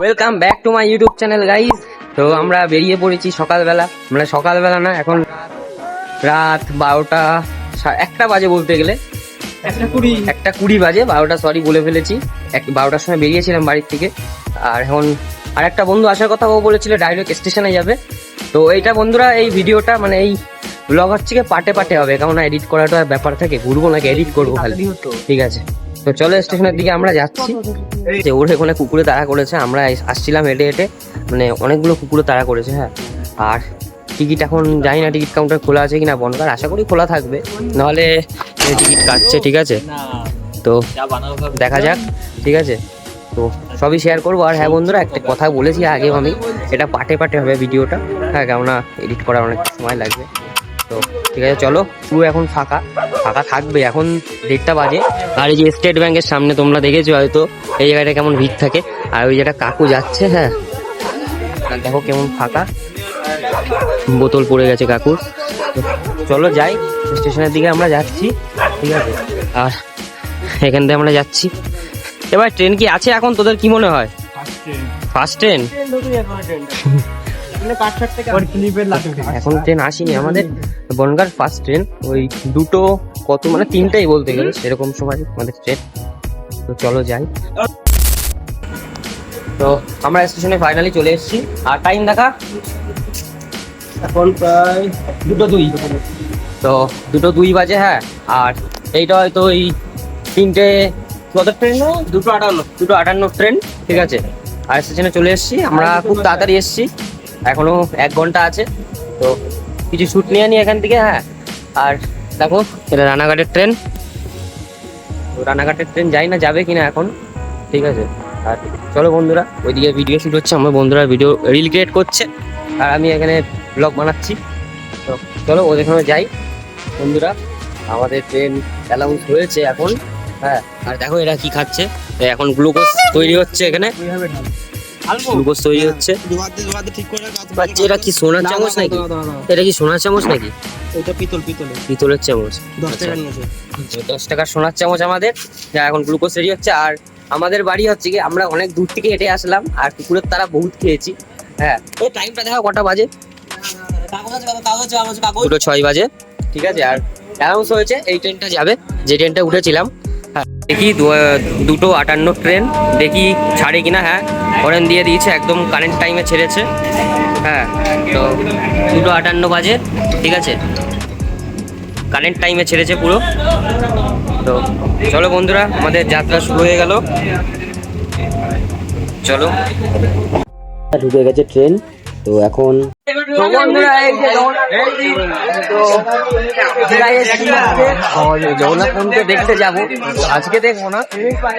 Welcome back to my YouTube channel guys. তো আমরা বেরিয়ে পড়েছি সকালবেলা, মানে সকালবেলা না, এখন রাত 12টা 1টা বাজে, বলতে গেলে 1:20 বাজে, 12টা সরি বলে ফেলেছি। 12টার সময় বেরিয়েছিলাম বাড়ির থেকে। আর এখন আর একটা বন্ধু আসার কথা, ও বলেছিল ডাইরেক্ট স্টেশনে যাবে। তো এইটা বন্ধুরা, এই ভিডিওটা মানে এই ব্লগ হচ্ছে কি পার্টে পার্টে হবে, কেমন এডিট করাটা ব্যাপার থাকে, ঘুরবো নাকি এডিট করবো খালি, ঠিক আছে? তো চলো স্টেশনের দিকে আমরা যাচ্ছি। যে ওর এখানে কুকুরে তাড়া করেছে, আমরা আসছিলাম হেঁটে হেঁটে, মানে অনেকগুলো কুকুরে তাড়া করেছে। হ্যাঁ, আর টিকিট এখন জানি না টিকিট কাউন্টার খোলা আছে কিনা, বনগার আশা করি খোলা থাকবে, নাহলে টিকিট কাটছে, ঠিক আছে? তো দেখা যাক, ঠিক আছে? তো সবই শেয়ার করবো। আর হ্যাঁ বন্ধুরা, একটা কথা বলেছি আগেও আমি, এটা পার্টে পার্টে হবে ভিডিওটা, হ্যাঁ, কেননা এডিট করার অনেক সময় লাগবে। তো ঠিক আছে, চলো। পুরো এখন ফাঁকা ফাঁকা থাকবে, এখন 1:30টা বাজে। আর এই যে স্টেট ব্যাংকের সামনে তোমরা দেখেছো হয়তো, এই জায়গাটা কেমন ভিড় থাকে। আর ওই যেটা কাকু যাচ্ছে, হ্যাঁ, আর দেখো কেমন ফাঁকা, বোতল পড়ে গেছে কাকুর। চলো যাই, স্টেশনের দিকে আমরা যাচ্ছি, ঠিক আছে? আর এখান থেকে আমরা যাচ্ছি। এবার ট্রেন কি আছে এখন, তোদের কি মনে হয়? ফার্স্ট ট্রেন এখন ট্রেন আসেনি আমাদের বনগাঁর, ফার্স্ট ট্রেন ওই দুটো কত, মানে 3টাই বলতে গেলে, সেরকম সময় আমাদের ট্রেন। তো চলো যাই। তো আমরা স্টেশনে ফাইনালি চলে এসেছি। আর টাইম দেখা এখন প্রায় 2:02। তো 2:02 বাজে, হ্যাঁ। আর এইটা হয়তো ওই 3টে কত ট্রেন, 2:58 ট্রেন, ঠিক আছে? আর স্টেশনে চলে এসেছি আমরা, খুব তাড়াতাড়ি এসেছি, এখনো 1 ঘন্টা আছে। তো কিছু শ্যুট নিয়ে নিই এখান থেকে, হ্যাঁ। আর দেখো, এটা রানাঘাটের ট্রেন। তো রানাঘাটের ট্রেন যাই না যাবে কিনা এখন, ঠিক আছে? আর চলো বন্ধুরা, ওইদিকে ভিডিও শ্যুট হচ্ছে, আমার বন্ধুরা ভিডিও রিল ক্রিয়েট করছে, আর আমি এখানে ব্লগ বানাচ্ছি। তো চলো ওখানে যাই বন্ধুরা। আমাদের ট্রেন অ্যানাউন্স হয়েছে এখন, হ্যাঁ। আর দেখো এরা কি খাচ্ছে, এখন গ্লুকোজ তৈরি হচ্ছে এখানে, গ্লুকোজ তৈরি হচ্ছে। এটা কি সোনার চামচ নাকি? এটা কি সোনার চামচ নাকি? পিতলের চামচ। 10 টাকার সোনার চামচ আমাদের, যা এখন গ্লুকোজ রেডি হচ্ছে। আর আমাদের বাড়ি হচ্ছে কি, আমরা অনেক দূর থেকে হেঁটে আসলাম, আর কুকুরের তারা বহুত খেয়েছি, হ্যাঁ। এই টাইমটা দেখো কটা বাজে, 2:06 বাজে, ঠিক আছে? আর অ্যানাউন্স হয়েছে এই ট্রেনটা যাবে, যে ট্রেনটা উঠেছিলাম, হ্যাঁ। দেখি 2:58 ট্রেন, দেখি ছাড়ে কিনা। হ্যাঁ, হরেন দিয়ে দিয়েছে, একদম কারেন্ট টাইমে ছেড়েছে, হ্যাঁ। তো 2:58 বাজে, ঠিক আছে? কারেন্ট টাইমে ছেড়েছে পুরো। তো চলো বন্ধুরা, আমাদের যাত্রা শুরু হয়ে গেল, চলো। ঢুকে গেছে ট্রেন। তো এখন জগন্নাথ মন্দিরে দেখতে যাবো, আজকে দেখবো না,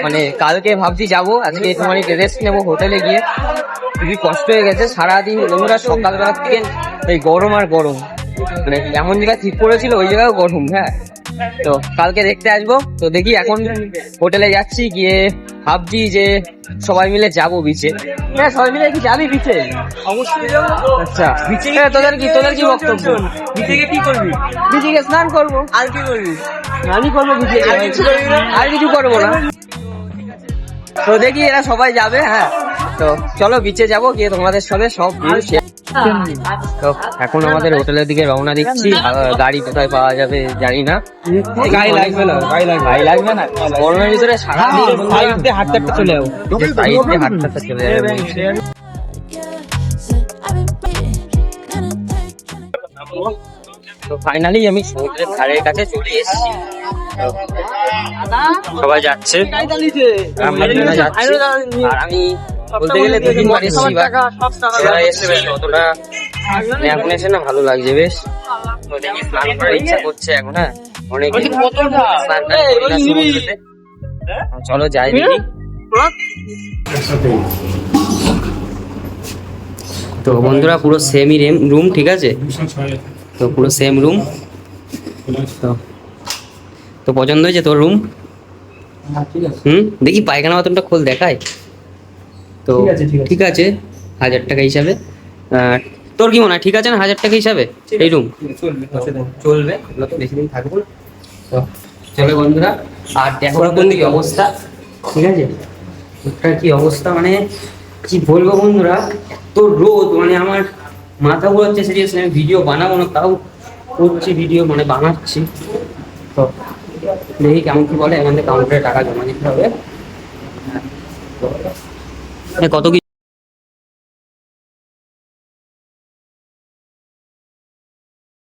মানে কালকে ভাবছি যাবো। আজকে একটু মানে রেস্ট নেবো হোটেলে গিয়ে, খুবই কষ্ট হয়ে গেছে সারাদিন বন্ধুরা, সকালবেলা থেকে এই গরম আর গরম, মানে এমন জায়গায় ঠিক করেছিল ওই জায়গায় গরম, হ্যাঁ। তো কালকে দেখতে আসবো। তো দেখি, এখন হোটেলে যাচ্ছি, গিয়ে ভাবছি যে সবাই মিলে যাবো বিচে। হ্যাঁ, সবাই মিলে কি যাবি বিচে? অবশ্যই যাবো। আচ্ছা, বিচে তোদের কি বক্তব্য? বিচে কি করবি? বিচে গিয়ে স্নান করবো। আর কি করবি? স্নানই করবো বিচে, আর কিছু করবো না। তো দেখি এরা সবাই যাবে, হ্যাঁ। তো চলো বিচে যাবো, গিয়ে তোমাদের সাথে সব তো এখন আমাদের হোটেলের দিকে রওনা দিচ্ছি। গাড়ি কোথায় পাওয়া যাবে জানি না, গাড়ি লাগবে না করোনার ভিতরে সারাদিন হাঁটতে হাঁটতে চলে যাবো, হাঁটতে চলে যাবে। তো ফাইনালি আমি সমুদ্রের ধারের কাছে চলে এসেছি, সবাই যাচ্ছে, আমরা যাচ্ছি। আর আমি বলতে গেলে 2-3 বার এসেছি, অতটা এখন এসে না ভালো লাগছে বেশ। তো দেখি, স্নান করার ইচ্ছা করছে এখন, হ্যাঁ, অনেক চলো যাই দেখি। তো বন্ধুরা, পুরো সেমই রুম, ঠিক আছে? তো পুরো সেম রুম। তো পছন্দ হয়েছে তোর রুম? দেখি পায়খানা বাথরুমটা খোল, দেখায়। তো ঠিক আছে, 1000 টাকা হিসাবে। তোর কি মনে হয়, ঠিক আছে না 1000 টাকা হিসাবে এই রুম? চলবে, বেশি দিন থাকবো না। তো চলো বন্ধুরা, আর দেখো কি অবস্থা, ঠিক আছে? কি অবস্থা, মানে কি বলবো বন্ধুরা, এত রোদ, মানে আমার মাথা ঘোরাচ্ছে, সিরিয়াসলি আমি ভিডিও বানাবো না তাও করছি, ভিডিও মানে বানাচ্ছি। তো দেখি কেমন কি বলে, এখান থেকে কাউন্টারে টাকা জমা দিতে হবে। কত কি